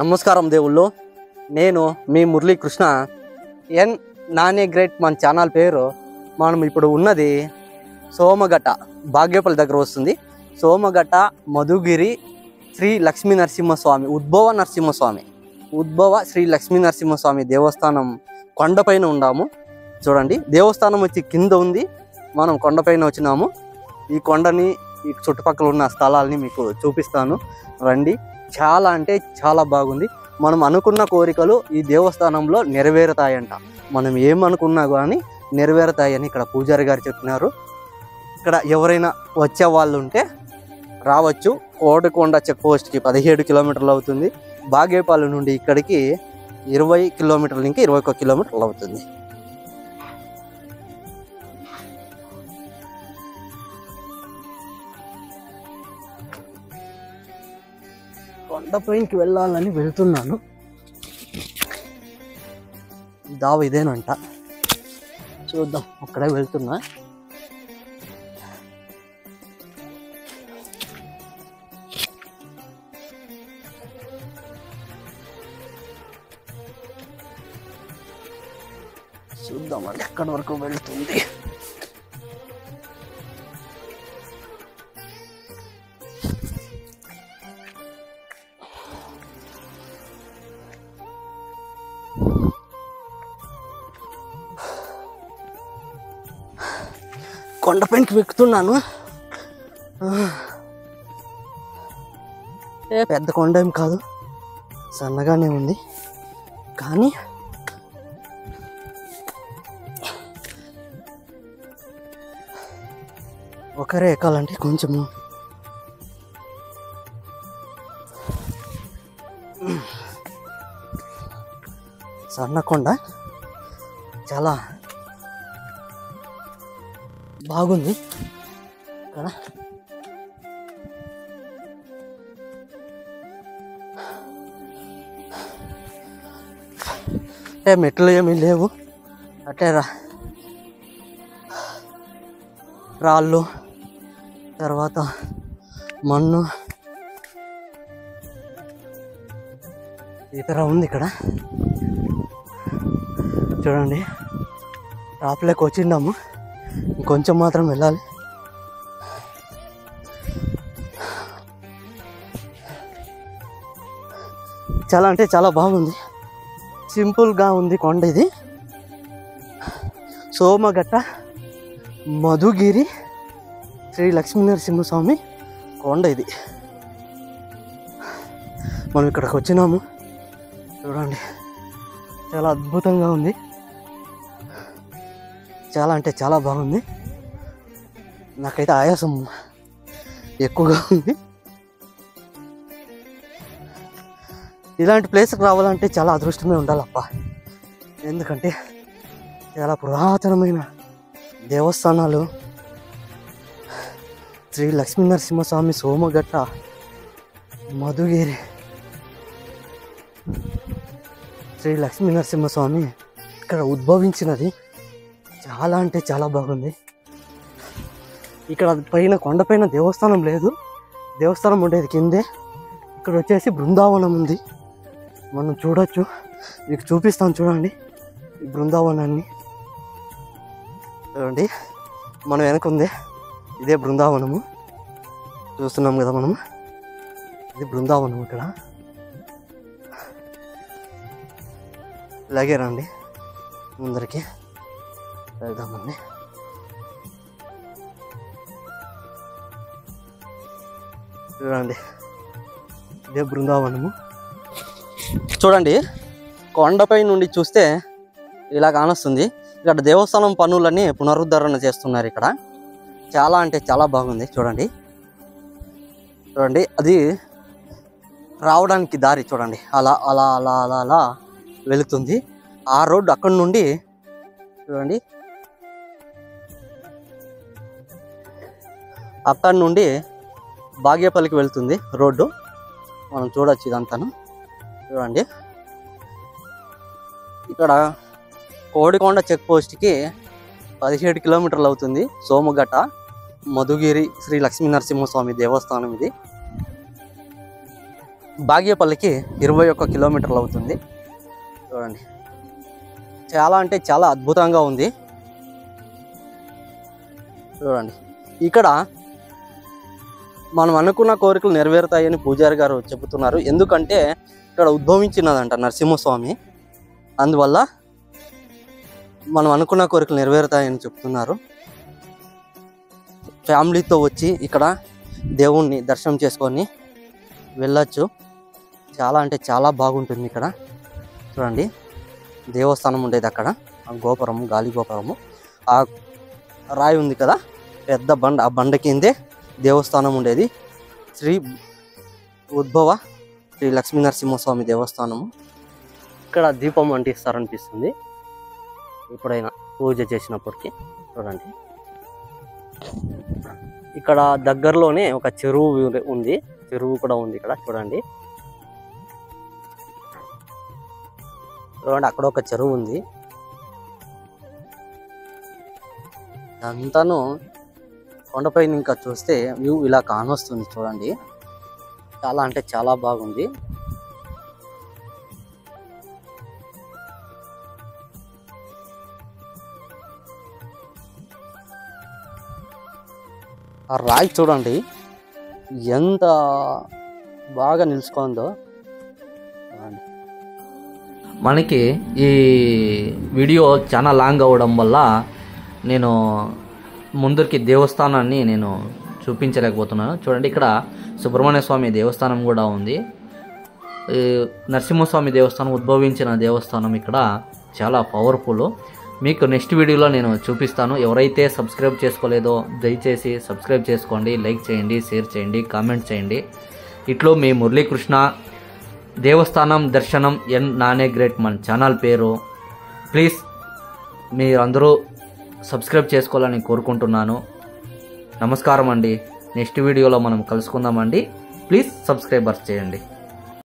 నమస్కారం దేవుళ్ళు. నేను మీ మురళీకృష్ణ ఎన్ నానే గ్రేట్. మన ఛానల్ పేరు. మనం ఇప్పుడు ఉన్నది సోమగట్ట, బాగేపల్లి దగ్గర వస్తుంది. సోమగట్ట మధుగిరి శ్రీ లక్ష్మీ నరసింహస్వామి ఉద్భవ శ్రీ లక్ష్మీ నరసింహస్వామి దేవస్థానం కొండపైన ఉన్నాము. చూడండి, దేవస్థానం వచ్చి కింద ఉంది, మనం కొండపైన వచ్చినాము. ఈ కొండని, ఈ చుట్టుపక్కల ఉన్న స్థలాల్ని మీకు చూపిస్తాను, రండి. చాలా అంటే చాలా బాగుంది. మనం అనుకున్న కోరికలు ఈ దేవస్థానంలో నెరవేరుతాయంట. మనం ఏమనుకున్నా కానీ నెరవేరుతాయని ఇక్కడ పూజారి గారు చెప్తున్నారు. ఇక్కడ ఎవరైనా వచ్చే వాళ్ళు ఉంటే రావచ్చు. కోడికొండ చెక్ పోస్ట్కి 17 కిలోమీటర్లు అవుతుంది. బాగేపల్లి నుండి ఇక్కడికి 20 కిలోమీటర్లు, ఇంకా 21 కిలోమీటర్లు అవుతుంది. కొండపైకి వెళ్ళాలని వెళ్తున్నాను. దావ ఇదేనంట, చూద్దాం. అక్కడే వెళ్తున్నా. చూద్దామండి ఎక్కడి వరకు వెళ్తుంది. కొండపైకి ఎక్కుతున్నాను. పెద్ద కొండ ఏం కాదు, సన్నగానే ఉంది. కానీ ఒకరే ఎక్కాలంటే కొంచెము సన్న కొండ, చాలా బాగుంది. ఇక్కడ అంటే మెట్లు ఏమీ లేవు, అట్టే రాళ్ళు, తర్వాత మన్ను ఇతర ఉంది. ఇక్కడ చూడండి, టాప్లోకి వచ్చిండాము, ఇంకొంచెం మాత్రం వెళ్ళాలి. చాలా అంటే చాలా బాగుంది, సింపుల్గా ఉంది కొండ. ఇది సోమగట్ట మధుగిరి శ్రీ లక్ష్మీ నరసింహస్వామి కొండ. ఇది మనం ఇక్కడికి వచ్చినాము. చూడండి, చాలా అద్భుతంగా ఉంది. చాలా అంటే చాలా బాగుంది. నాకైతే ఆయాసం ఎక్కువగా ఉంది. ఇలాంటి ప్లేస్కి రావాలంటే చాలా అదృష్టమే ఉండాలప్ప. ఎందుకంటే చాలా పురాతనమైన దేవస్థానాలు. శ్రీ లక్ష్మీ నరసింహస్వామి సోమగట్ట మధుగిరి శ్రీ లక్ష్మీ నరసింహస్వామి ఇక్కడ ఉద్భవించినది. చాలా అంటే చాలా బాగుంది. ఇక్కడ పైన కొండపైన దేవస్థానం లేదు, దేవస్థానం ఉండేది కిందే. ఇక్కడ వచ్చేసి బృందావనం ఉంది, మనం చూడొచ్చు. మీకు చూపిస్తాను, చూడండి ఈ బృందావనాన్ని. చూడండి, మనం వెనకుంది ఇదే బృందావనము. చూస్తున్నాం కదా మనము, ఇది బృందావనం. ఇక్కడ ఇలాగే రండి, ముందరికి వెళ్దామండి. చూడండి, ఇదే బృందావనము. చూడండి, కొండపై నుండి చూస్తే ఇలా కానొస్తుంది. ఇక్కడ దేవస్థానం పనులన్నీ పునరుద్ధరణ చేస్తున్నారు. ఇక్కడ చాలా అంటే చాలా బాగుంది. చూడండి, చూడండి, అది రావడానికి దారి చూడండి, అలా అలా అలా అలా అలా వెళుతుంది. ఆ రోడ్డు అక్కడి నుండి చూడండి, అక్కడి నుండి బాగేపల్లికి వెళ్తుంది రోడ్డు. మనం చూడొచ్చు ఇదంతాను. చూడండి, ఇక్కడ కోడికొండ చెక్ పోస్ట్కి 17 కిలోమీటర్లు అవుతుంది. సోమగట్ట మధుగిరి శ్రీ లక్ష్మీ నరసింహస్వామి దేవస్థానం ఇది. బాగేపల్లికి 21 కిలోమీటర్లు అవుతుంది. చూడండి, చాలా అంటే చాలా అద్భుతంగా ఉంది. చూడండి, ఇక్కడ మనం అనుకున్న కోరికలు నెరవేరుతాయని పూజారి గారు చెబుతున్నారు. ఎందుకంటే ఇక్కడ ఉద్భవించినదంట నరసింహస్వామి, అందువల్ల మనం అనుకున్న కోరికలు నెరవేరుతాయని చెప్తున్నారు. ఫ్యామిలీతో వచ్చి ఇక్కడ దేవుణ్ణి దర్శనం చేసుకొని వెళ్ళచ్చు. చాలా అంటే చాలా బాగుంటుంది. ఇక్కడ చూడండి, దేవస్థానం ఉండేది అక్కడ, ఆ గోపురము, గాలి గోపురము, ఆ రాయి ఉంది కదా పెద్ద బండ, ఆ బండ కిందే దేవస్థానం ఉండేది. శ్రీ ఉద్భవ శ్రీ లక్ష్మీ నరసింహస్వామి దేవస్థానము. ఇక్కడ దీపం అంటిస్తారనిపిస్తుంది ఎప్పుడైనా పూజ చేసినప్పటికీ. చూడండి, ఇక్కడ దగ్గరలోనే ఒక చెరువు ఉంది, చెరువు కూడా ఉంది ఇక్కడ. చూడండి, అక్కడ ఒక చెరువు ఉంది. అంతాను కొండపైన ఇంకా చూస్తే వ్యూ ఇలా కానొస్తుంది. చూడండి, చాలా అంటే చాలా బాగుంది. ఆ రాయి చూడండి ఎంత బాగా నిలుచుకుందో. మనకి ఈ వీడియో చాలా లాంగ్ అవ్వడం వల్ల నేను ముందరికి దేవస్థానాన్ని నేను చూపించలేకపోతున్నాను. చూడండి, ఇక్కడ సుబ్రహ్మణ్య స్వామి దేవస్థానం కూడా ఉంది. నరసింహస్వామి దేవస్థానం ఉద్భవించిన దేవస్థానం ఇక్కడ చాలా పవర్ఫుల్. మీకు నెక్స్ట్ వీడియోలో నేను చూపిస్తాను. ఎవరైతే సబ్స్క్రైబ్ చేసుకోలేదో దయచేసి సబ్స్క్రైబ్ చేసుకోండి, లైక్ చేయండి, షేర్ చేయండి, కామెంట్ చేయండి. ఇట్లో మీ మురళీకృష్ణ. దేవస్థానం దర్శనం ఎన్ నానే గ్రేట్ మన ఛానల్ పేరు. ప్లీజ్ మీరందరూ సబ్స్క్రైబ్ చేసుకోవాలని కోరుకుంటున్నాను. నమస్కారం అండి. నెక్స్ట్ వీడియోలో మనం కలుసుకుందామండి. ప్లీజ్ సబ్స్క్రైబర్స్ చేయండి.